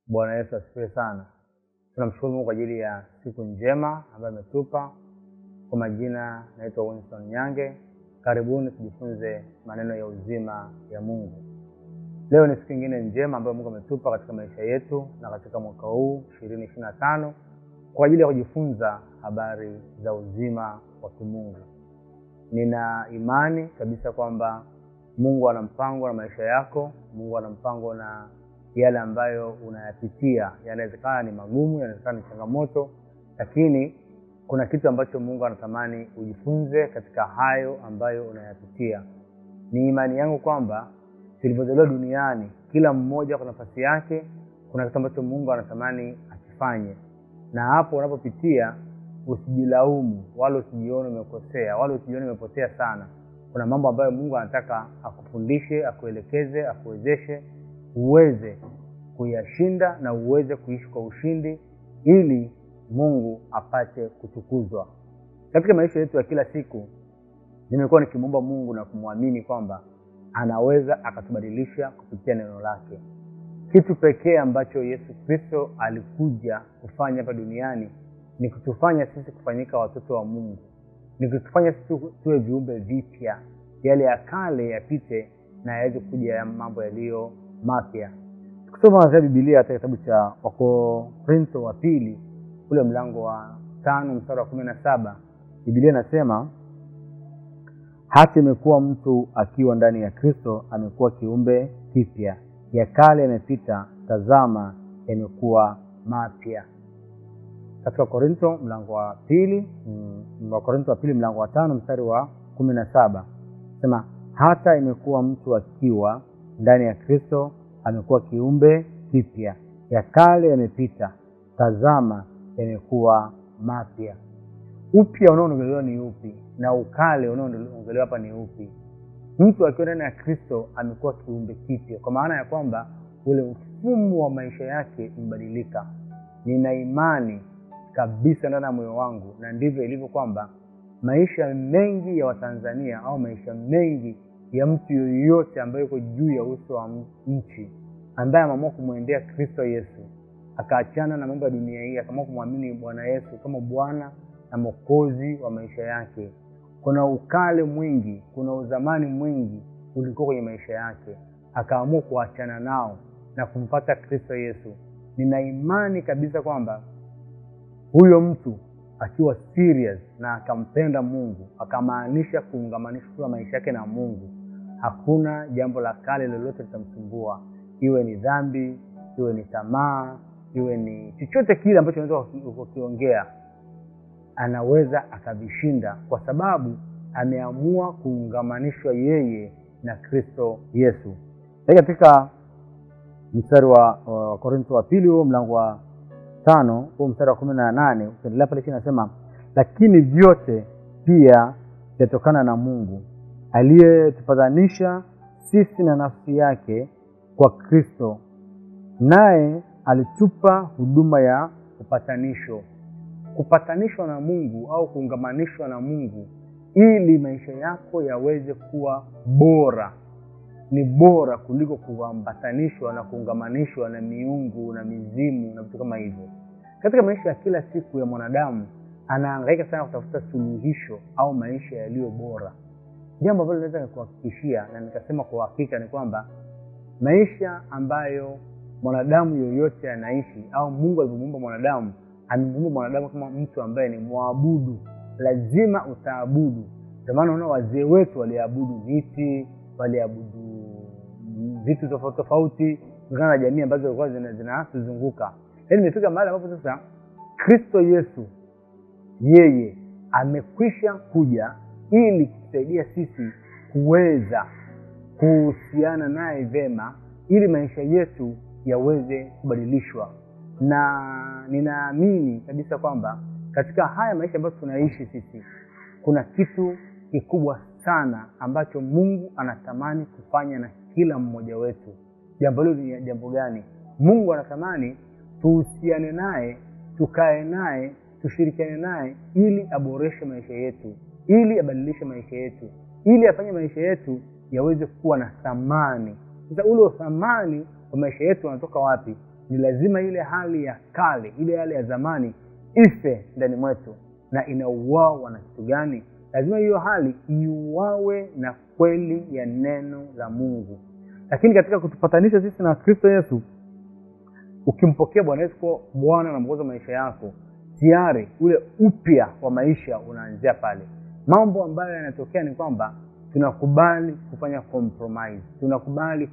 Bwana Yesu asifiwe sana. Tunamshukuru Mungu kwa ajili ya siku njema ambayo ametupa. Kwa majina naitwa Winston Nyange. Karibuni tujifunze maneno ya uzima ya Mungu. Leo ni siku nyingine njema ambayo Mungu ametupa katika maisha yetu na katika mwaka huu 2025 kwa ajili ya kujifunza habari za uzima wa kimungu. Nina imani kabisa kwamba Mungu ana mpango na maisha yako. Mungu ana mpango na yale ambayo unayapitia. Yanawezekana ni magumu, yanawezekana ni changamoto, lakini kuna kitu ambacho Mungu anatamani ujifunze katika hayo ambayo unayapitia. Ni imani yangu kwamba tulipozaliwa duniani, kila mmoja kwa nafasi yake, kuna kitu ambacho Mungu anatamani akifanye. Na hapo unapopitia, usijilaumu, wala usijione umekosea, wala usijione umepotea sana. Kuna mambo ambayo Mungu anataka akufundishe, akuelekeze, akuwezeshe uweze kuyashinda na uweze kuishi kwa ushindi ili Mungu apate kutukuzwa. Katika maisha yetu ya kila siku, nimekuwa nikimuomba Mungu na kumwamini kwamba anaweza akatubadilisha kupitia neno lake. Kitu pekee ambacho Yesu Kristo alikuja kufanya hapa duniani ni kutufanya sisi kufanyika watoto wa Mungu. Ni kutufanya sisi tuwe viumbe vipya. Yale ya kale yapite na yaweze kuja mambo yaliyo mapya. Tukisoma katika Biblia katika kitabu cha Wakorintho wa pili ule mlango wa 5 mstari wa 17, Biblia inasema, hata imekuwa mtu akiwa ndani ya Kristo amekuwa kiumbe kipya, ya kale yamepita, tazama yamekuwa mapya. Katika Wakorintho mlango wa pili, Wakorintho wa pili mlango wa 5 mstari wa 17, sema hata imekuwa mtu akiwa ndani ya Kristo amekuwa kiumbe kipya, ya kale yamepita, tazama yamekuwa mapya. Upya unaoongelewa ni upi na ukale unaoongelewa hapa ni upi? Mtu akiwa ndani ya Kristo amekuwa kiumbe kipya, kwa maana ya kwamba ule mfumo wa maisha yake umebadilika. Nina imani kabisa ndani ya moyo wangu, na ndivyo ilivyo, kwamba maisha mengi ya Watanzania au maisha mengi ya mtu yoyote ambaye yuko juu ya uso wa nchi, ambaye ameamua kumwendea Kristo Yesu, akaachana na mambo ya dunia hii, akaamua kumwamini Bwana Yesu kama Bwana na Mwokozi wa maisha yake, kuna ukale mwingi, kuna uzamani mwingi ulikuwa kwenye maisha yake, akaamua kuachana nao na kumpata Kristo Yesu. Nina imani kabisa kwamba huyo mtu akiwa serious na akampenda Mungu, akamaanisha kuunganisha maisha yake na Mungu, hakuna jambo la kale lolote litamsumbua. Iwe ni dhambi, iwe ni tamaa, iwe ni chochote kile ambacho unaweza kukiongea, anaweza akavishinda, kwa sababu ameamua kuungamanishwa yeye na Kristo Yesu. Katika mstari wa Korintho wa pili huo mlango wa 5 huo mstari wa 18, ukiendelea pale chini nasema, lakini vyote pia yatokana na Mungu aliyetupatanisha sisi na nafsi yake kwa Kristo, naye alitupa huduma ya upatanisho. Kupatanishwa na Mungu au kuungamanishwa na Mungu ili maisha yako yaweze kuwa bora, ni bora kuliko kuambatanishwa na kuungamanishwa na miungu na mizimu na vitu kama hivyo. Katika maisha ya kila siku ya mwanadamu, anahangaika sana kutafuta suluhisho au maisha yaliyo bora. Jambo ambalo naweza kuhakikishia na nikasema kwa hakika ni kwamba maisha ambayo mwanadamu yoyote anaishi, au Mungu alipomuumba mwanadamu, amemuumba mwanadamu kama mtu ambaye ni muabudu. Lazima utaabudu. Kwa maana unaona wazee wetu waliabudu miti, waliabudu vitu tofauti tofauti kulingana na jamii ambazo zilikuwa zinatuzunguka. Yaani imefika mahali ambapo sasa Kristo Yesu yeye amekwisha kuja ili kusaidia sisi kuweza kuhusiana naye vema, ili maisha yetu yaweze kubadilishwa. Na ninaamini kabisa kwamba katika haya maisha ambayo tunaishi sisi, kuna kitu kikubwa sana ambacho Mungu anatamani kufanya na kila mmoja wetu. Jambo hilo ni jambo gani? Mungu anatamani tuhusiane naye, tukae naye, tushirikiane naye ili aboreshe maisha yetu, ili abadilishe maisha yetu, ili afanye maisha yetu yaweze kuwa na thamani. Sasa ule thamani wa maisha yetu unatoka wapi? ni lazima ile hali ya kale, ile hali ya zamani ife ndani mwetu. Na inauawa na kitu gani? Lazima hiyo hali iuawe na kweli ya neno la Mungu. Lakini katika kutupatanisha sisi na Kristo Yesu, ukimpokea Bwana Yesu kwa Bwana na Mwokozi wa maisha yako, tayari ule upya wa maisha unaanzia pale. Mambo ambayo yanatokea ni kwamba tunakubali kufanya compromise, tunakubali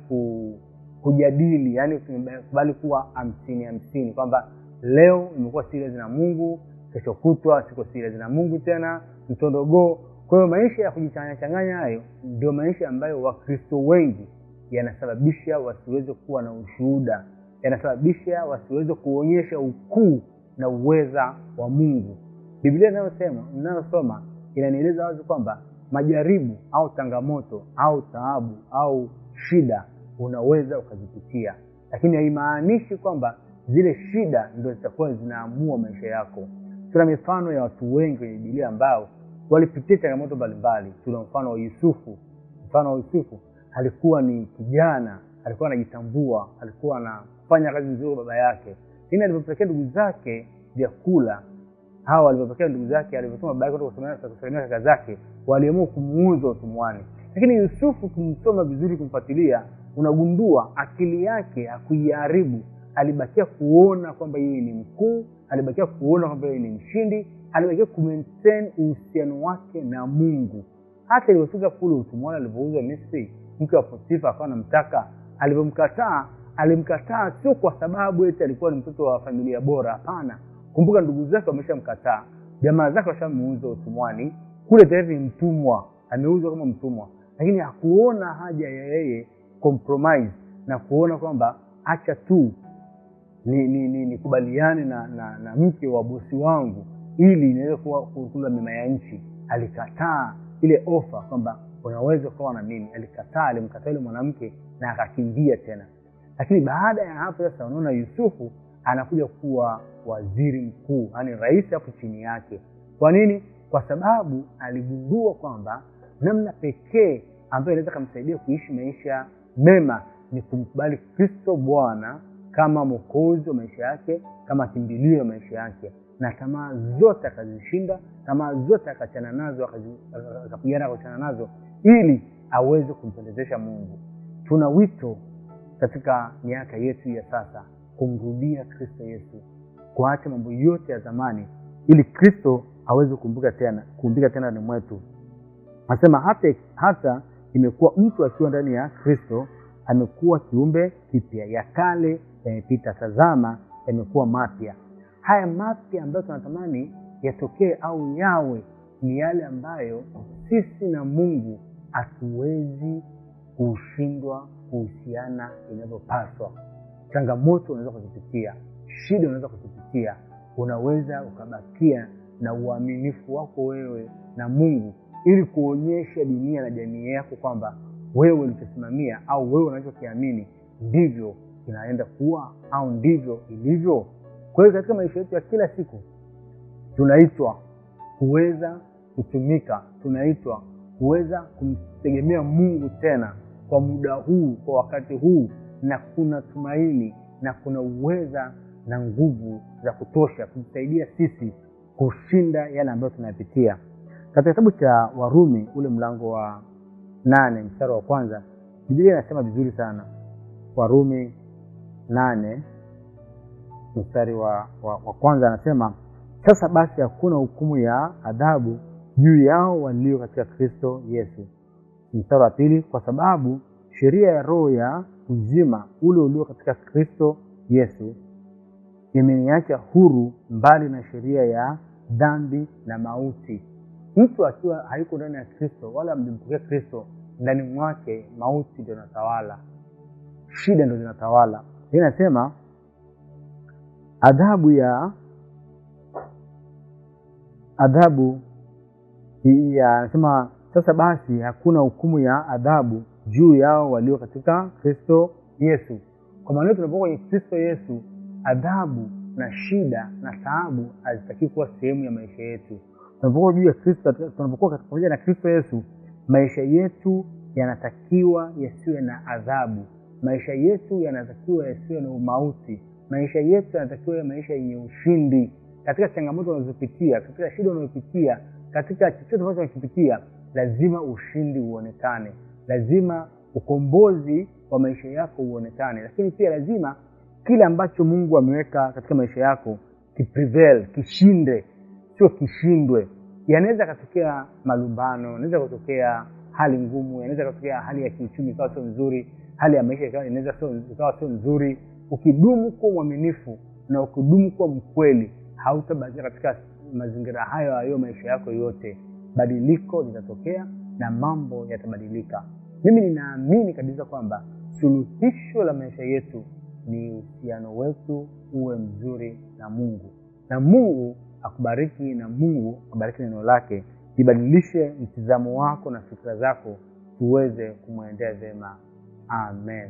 kujadili, yani tunakubali kuwa 50-50, kwamba leo nimekuwa serious na Mungu, kesho kutwa siko serious na Mungu tena, mtondogo. Kwa hiyo maisha ya kujichanganya hayo ndio maisha ambayo Wakristo wengi yanasababisha wasiweze kuwa na ushuhuda, yanasababisha wasiweze kuonyesha ukuu na uweza wa Mungu. Biblia ninayosoma inanieleza wazi kwamba majaribu au changamoto au taabu au shida unaweza ukazipitia, lakini haimaanishi kwamba zile shida ndio zitakuwa zinaamua maisha yako. Tuna mifano ya watu wengi kwenye Biblia ambao walipitia changamoto mbalimbali. Tuna mfano wa Yusufu. Mfano wa Yusufu, alikuwa ni kijana, alikuwa anajitambua, alikuwa anafanya kazi nzuri baba yake. Lakini alipopelekea ndugu zake vyakula, hao walipopelekea ndugu zake, alipotuma baba yake kusalimia kaka zake, waliamua kumuuza utumwani. Lakini Yusufu, kumsoma vizuri, kumfuatilia, unagundua akili yake hakuiharibu. Alibakia kuona kwamba yeye ni mkuu, alibakia kuona kwamba yeye ni mshindi, alibakia kumaintain uhusiano wake na Mungu. Hata ilipofika kule utumwani, alipouzwa Misri, mke wa Potifa akawa anamtaka. Alipomkataa, alimkataa sio kwa sababu eti alikuwa ni mtoto wa familia bora, hapana. Kumbuka ndugu zake wameshamkataa, jamaa zake washamuuza utumwani, kule tayari ni mtumwa, ameuzwa kama mtumwa. Lakini hakuona haja ya yeye compromise na kuona kwamba acha tu nikubaliane na mke wa bosi wangu ili inaweza kula mema ya nchi. Alikataa ile ofa kwamba unaweza kuwa na mimi. Alimkataa ile mwanamke na akakimbia tena. Lakini baada ya hapo sasa unaona Yusufu anakuja kuwa waziri mkuu, yani rais hapo chini yake. Kwa nini? Kwa sababu aligundua kwamba namna pekee ambayo inaweza kumsaidia kuishi maisha mema ni kumkubali Kristo Bwana kama Mwokozi wa maisha yake, kama kimbilio la maisha yake. Na tamaa zote akazishinda, tamaa zote akachana nazo, akapigana kuachana nazo ili aweze kumpendezesha Mungu. Tuna wito katika miaka yetu ya sasa kumrudia Kristo Yesu, kuacha mambo yote ya zamani ili Kristo aweze kukumbuka tena ni mwetu. Anasema hata imekuwa mtu akiwa ndani ya Kristo amekuwa kiumbe kipya, ya kale yamepita, tazama yamekuwa mapya. Haya mapya ambayo tunatamani yatokee au yawe ni yale ambayo sisi na Mungu hatuwezi kushindwa kuhusiana inavyopaswa. Changamoto unaweza kuzipitia, shida unaweza kuzipitia, unaweza ukabakia na uaminifu wako wewe na Mungu ili kuonyesha dunia na jamii yako kwamba wewe ulichosimamia au wewe unachokiamini ndivyo kinaenda kuwa au ndivyo ilivyo. Kwa hiyo katika maisha yetu ya kila siku tunaitwa kuweza kutumika, tunaitwa kuweza kumtegemea Mungu tena kwa muda huu, kwa wakati huu, na kuna tumaini na kuna uweza na nguvu za kutosha kumsaidia sisi kushinda yale ambayo tunayapitia. Katika kitabu cha Warumi ule mlango wa 8 mstari wa 1, Biblia inasema vizuri sana. Warumi 8 mstari wa 1 anasema, sasa basi hakuna hukumu ya adhabu juu yao walio katika Kristo Yesu. Mstari wa 2, kwa sababu sheria ya roho ya uzima ule ulio katika Kristo Yesu imeniacha huru mbali na sheria ya dhambi na mauti. Mtu akiwa hayuko ndani ya Kristo wala mlimpokea Kristo, ndani mwake mauti ndio inatawala, shida ndio zinatawala. Inasema adhabu anasema sasa basi hakuna hukumu ya adhabu juu yao walio katika Kristo Yesu. Kwa maana tunapokuwa kwenye Kristo Yesu, adhabu na shida na taabu hazitaki kuwa sehemu ya maisha yetu. Tunapokuwa juu ya Kristo, tunapokuwa pamoja na Kristo Yesu, maisha yetu yanatakiwa yasiwe na adhabu. Maisha yetu yanatakiwa yasiwe na mauti. Maisha yetu yanatakiwa maisha yenye ushindi. Katika changamoto unazopitia, katika shida unayopitia, katika chochote ambacho unakipitia, lazima ushindi uonekane. Lazima ukombozi wa maisha yako uonekane. Lakini pia lazima kile ambacho Mungu ameweka katika maisha yako kiprevail, kishinde, sio kishindwe. Yanaweza kutokea malumbano, yanaweza kutokea hali ngumu, yanaweza kutokea hali ya kiuchumi ikawa sio nzuri, hali ya maisha inaweza ikawa sio nzuri. Ukidumu kuwa mwaminifu na ukidumu kuwa mkweli, hautabadilika katika mazingira hayo maisha yako yote. Badiliko litatokea na mambo yatabadilika. Mimi ninaamini kabisa kwamba suluhisho la maisha yetu ni uhusiano wetu uwe mzuri na Mungu. Na Mungu akubariki, na Mungu akubariki neno lake libadilishe mtizamo wako na fikra zako tuweze kumwendea vema. Amen.